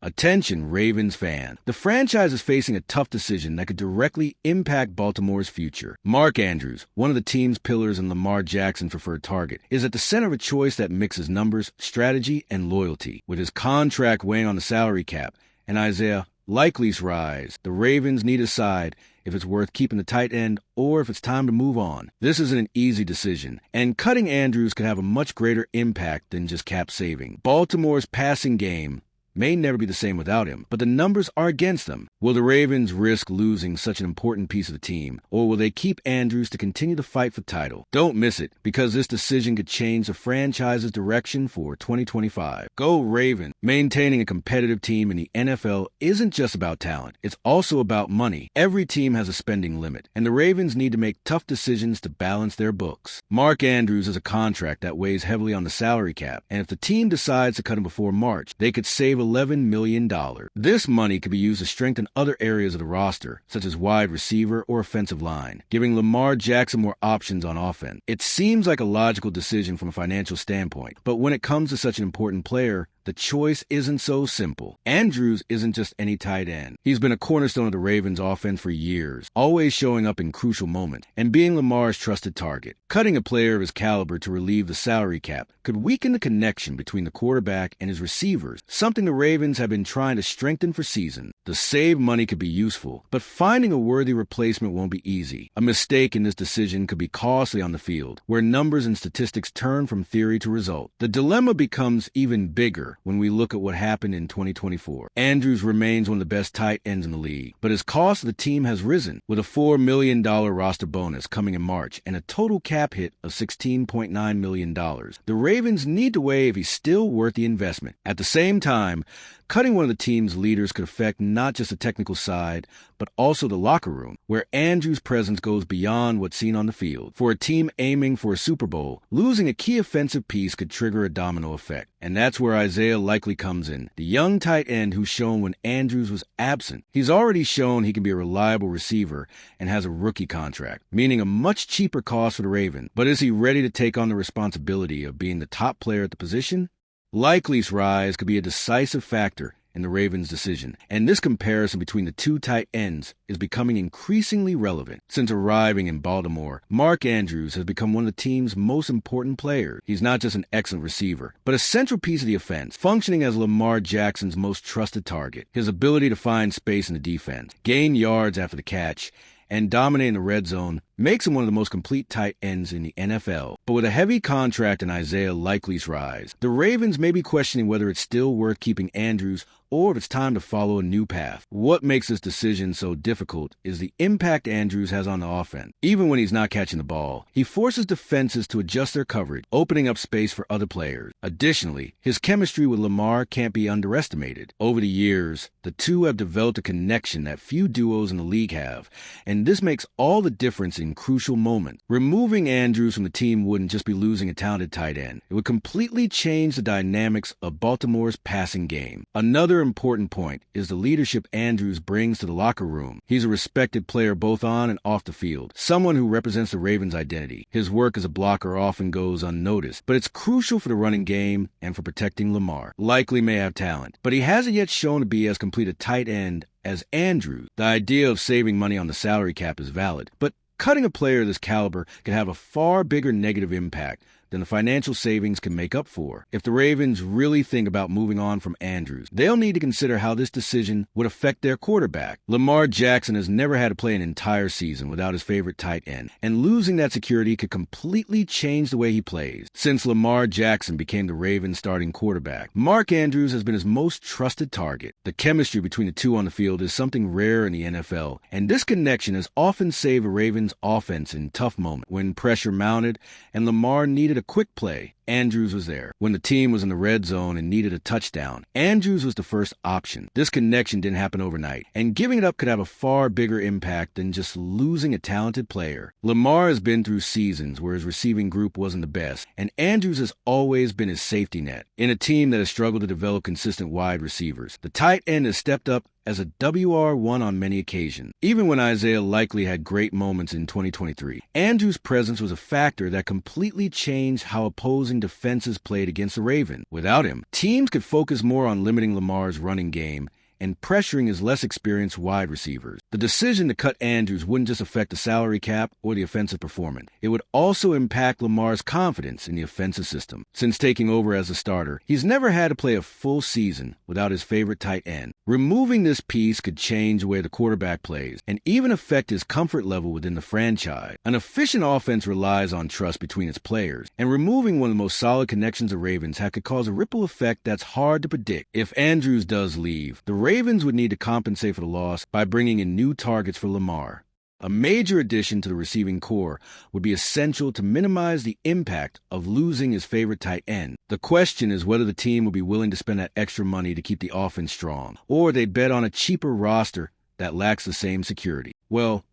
Attention, Ravens fan. The franchise is facing a tough decision that could directly impact Baltimore's future. Mark Andrews, one of the team's pillars and Lamar Jackson's preferred target, is at the center of a choice that mixes numbers, strategy, and loyalty. With his contract weighing on the salary cap and Isaiah Likely's rise, the Ravens need to decide if it's worth keeping the tight end or if it's time to move on. This isn't an easy decision, and cutting Andrews could have a much greater impact than just cap saving. Baltimore's passing game may never be the same without him, but the numbers are against them. Will the Ravens risk losing such an important piece of the team, or will they keep Andrews to continue to fight for title? Don't miss it, because this decision could change the franchise's direction for 2025. Go Ravens! Maintaining a competitive team in the NFL isn't just about talent, it's also about money. Every team has a spending limit, and the Ravens need to make tough decisions to balance their books. Mark Andrews has a contract that weighs heavily on the salary cap, and if the team decides to cut him before March, they could save $11 million. This money could be used to strengthen other areas of the roster, such as wide receiver or offensive line, giving Lamar Jackson more options on offense. It seems like a logical decision from a financial standpoint, but when it comes to such an important player, the choice isn't so simple. Andrews isn't just any tight end. He's been a cornerstone of the Ravens' offense for years, always showing up in crucial moments and being Lamar's trusted target. Cutting a player of his caliber to relieve the salary cap could weaken the connection between the quarterback and his receivers, something the Ravens have been trying to strengthen for seasons. The saved money could be useful, but finding a worthy replacement won't be easy. A mistake in this decision could be costly on the field, where numbers and statistics turn from theory to result. The dilemma becomes even bigger when we look at what happened in 2024. Andrews remains one of the best tight ends in the league, but his cost to the team has risen, with a $4 million roster bonus coming in March and a total cap hit of $16.9 million. The Ravens need to weigh if he's still worth the investment. At the same time, cutting one of the team's leaders could affect not just the technical side, but also the locker room, where Andrews' presence goes beyond what's seen on the field. For a team aiming for a Super Bowl, losing a key offensive piece could trigger a domino effect. And that's where Isaiah Likely comes in, the young tight end who's shown when Andrews was absent. He's already shown he can be a reliable receiver and has a rookie contract, meaning a much cheaper cost for the Ravens. But is he ready to take on the responsibility of being the top player at the position? Likely's rise could be a decisive factor in the Ravens' decision, and this comparison between the two tight ends is becoming increasingly relevant. Since arriving in Baltimore, Mark Andrews has become one of the team's most important players. He's not just an excellent receiver, but a central piece of the offense, functioning as Lamar Jackson's most trusted target. His ability to find space in the defense, gain yards after the catch, and dominate in the red zone makes him one of the most complete tight ends in the NFL. But with a heavy contract and Isaiah Likely's rise, the Ravens may be questioning whether it's still worth keeping Andrews or if it's time to follow a new path. What makes this decision so difficult is the impact Andrews has on the offense. Even when he's not catching the ball, he forces defenses to adjust their coverage, opening up space for other players. Additionally, his chemistry with Lamar can't be underestimated. Over the years, the two have developed a connection that few duos in the league have, and this makes all the difference in crucial moments. Removing Andrews from the team wouldn't just be losing a talented tight end. It would completely change the dynamics of Baltimore's passing game. Another important point is the leadership Andrews brings to the locker room. He's a respected player both on and off the field, someone who represents the Ravens' identity. His work as a blocker often goes unnoticed, but it's crucial for the running game and for protecting Lamar. Likely may have talent, but he hasn't yet shown to be as complete a tight end as Andrews. The idea of saving money on the salary cap is valid, but cutting a player of this caliber can have a far bigger negative impact than the financial savings can make up for. If the Ravens really think about moving on from Andrews, they'll need to consider how this decision would affect their quarterback. Lamar Jackson has never had to play an entire season without his favorite tight end, and losing that security could completely change the way he plays. Since Lamar Jackson became the Ravens' starting quarterback, Mark Andrews has been his most trusted target. The chemistry between the two on the field is something rare in the NFL, and this connection has often saved a Ravens offense in tough moments. When pressure mounted and Lamar needed a quick play, Andrews was there. When the team was in the red zone and needed a touchdown, Andrews was the first option. This connection didn't happen overnight, and giving it up could have a far bigger impact than just losing a talented player. Lamar has been through seasons where his receiving group wasn't the best, and Andrews has always been his safety net. In a team that has struggled to develop consistent wide receivers, the tight end has stepped up as a WR1 on many occasions. Even when Isaiah Likely had great moments in 2023, Andrews' presence was a factor that completely changed how opposing defenses played against the Ravens. Without him, teams could focus more on limiting Lamar's running game and pressuring his less experienced wide receivers. The decision to cut Andrews wouldn't just affect the salary cap or the offensive performance. It would also impact Lamar's confidence in the offensive system. Since taking over as a starter, he's never had to play a full season without his favorite tight end. Removing this piece could change the way the quarterback plays and even affect his comfort level within the franchise. An efficient offense relies on trust between its players, and removing one of the most solid connections the Ravens have could cause a ripple effect that's hard to predict. If Andrews does leave, the Ravens would need to compensate for the loss by bringing in new targets for Lamar. A major addition to the receiving core would be essential to minimize the impact of losing his favorite tight end. The question is whether the team will be willing to spend that extra money to keep the offense strong, or they bet on a cheaper roster that lacks the same security. Well,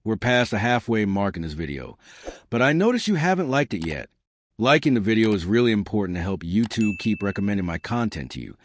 we're past the halfway mark in this video, but I notice you haven't liked it yet. Liking the video is really important to help YouTube keep recommending my content to you.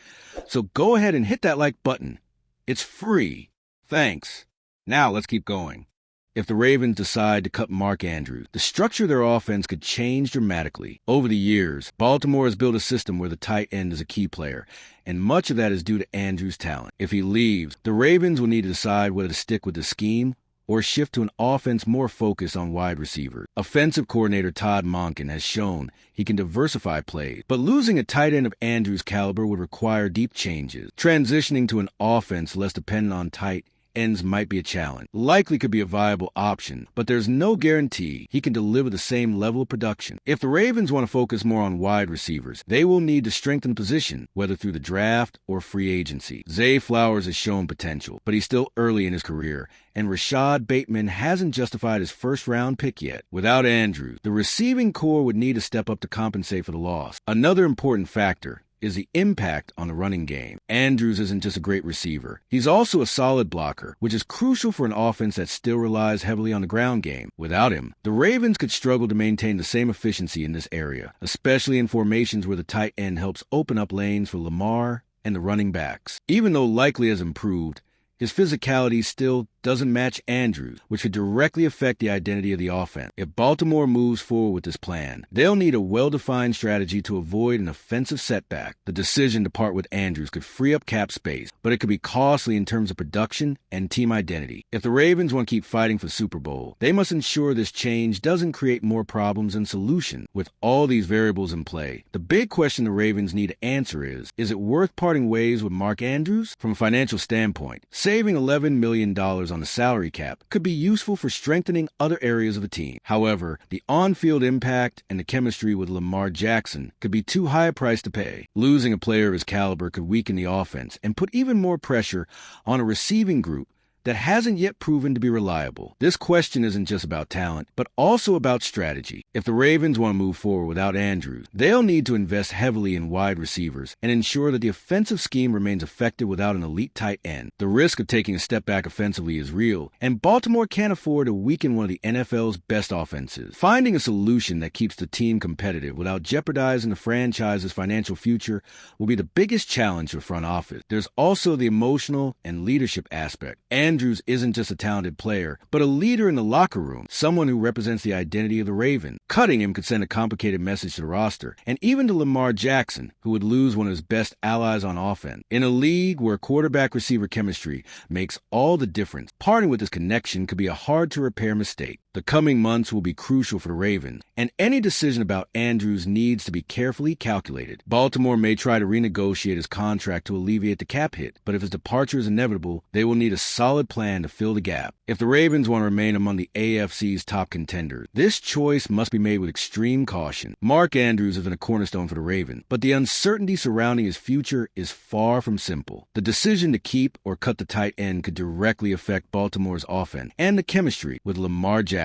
So go ahead and hit that like button. It's free. Thanks. Now let's keep going. If the Ravens decide to cut Mark Andrews, the structure of their offense could change dramatically. Over the years, Baltimore has built a system where the tight end is a key player, and much of that is due to Andrews' talent. If he leaves, the Ravens will need to decide whether to stick with the scheme or shift to an offense more focused on wide receivers. Offensive coordinator Todd Monken has shown he can diversify plays, but losing a tight end of Andrews' caliber would require deep changes. Transitioning to an offense less dependent on tight ends might be a challenge. Likely could be a viable option, but there's no guarantee he can deliver the same level of production. If the Ravens want to focus more on wide receivers, they will need to strengthen position, whether through the draft or free agency. Zay Flowers has shown potential, but he's still early in his career, and Rashad Bateman hasn't justified his first-round pick yet. Without Andrews, the receiving core would need to step up to compensate for the loss. Another important factor is the impact on the running game. Andrews isn't just a great receiver. He's also a solid blocker, which is crucial for an offense that still relies heavily on the ground game. Without him, the Ravens could struggle to maintain the same efficiency in this area, especially in formations where the tight end helps open up lanes for Lamar and the running backs. Even though Likely has improved, his physicality still doesn't match Andrews, which could directly affect the identity of the offense. If Baltimore moves forward with this plan, they'll need a well-defined strategy to avoid an offensive setback. The decision to part with Andrews could free up cap space, but it could be costly in terms of production and team identity. If the Ravens want to keep fighting for Super Bowl, they must ensure this change doesn't create more problems than solutions. With all these variables in play, the big question the Ravens need to answer is it worth parting ways with Mark Andrews? From a financial standpoint, saving $11 million on the salary cap could be useful for strengthening other areas of the team. However, the on-field impact and the chemistry with Lamar Jackson could be too high a price to pay. Losing a player of his caliber could weaken the offense and put even more pressure on a receiving group that hasn't yet proven to be reliable. This question isn't just about talent, but also about strategy. If the Ravens want to move forward without Andrews, they'll need to invest heavily in wide receivers and ensure that the offensive scheme remains effective without an elite tight end. The risk of taking a step back offensively is real, and Baltimore can't afford to weaken one of the NFL's best offenses. Finding a solution that keeps the team competitive without jeopardizing the franchise's financial future will be the biggest challenge for the front office. There's also the emotional and leadership aspect. Andrews isn't just a talented player, but a leader in the locker room, someone who represents the identity of the Ravens. Cutting him could send a complicated message to the roster, and even to Lamar Jackson, who would lose one of his best allies on offense. In a league where quarterback-receiver chemistry makes all the difference, parting with this connection could be a hard-to-repair mistake. The coming months will be crucial for the Ravens, and any decision about Andrews needs to be carefully calculated. Baltimore may try to renegotiate his contract to alleviate the cap hit, but if his departure is inevitable, they will need a solid plan to fill the gap. If the Ravens want to remain among the AFC's top contenders, this choice must be made with extreme caution. Mark Andrews has been a cornerstone for the Ravens, but the uncertainty surrounding his future is far from simple. The decision to keep or cut the tight end could directly affect Baltimore's offense and the chemistry with Lamar Jackson.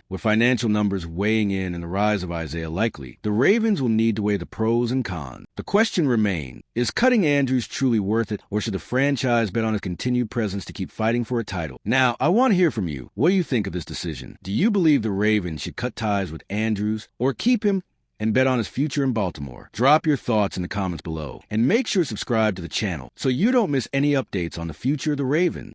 With financial numbers weighing in and the rise of Isaiah Likely, the Ravens will need to weigh the pros and cons. The question remains, is cutting Andrews truly worth it, or should the franchise bet on his continued presence to keep fighting for a title? Now, I want to hear from you. What do you think of this decision? Do you believe the Ravens should cut ties with Andrews or keep him and bet on his future in Baltimore? Drop your thoughts in the comments below, and make sure to subscribe to the channel so you don't miss any updates on the future of the Ravens.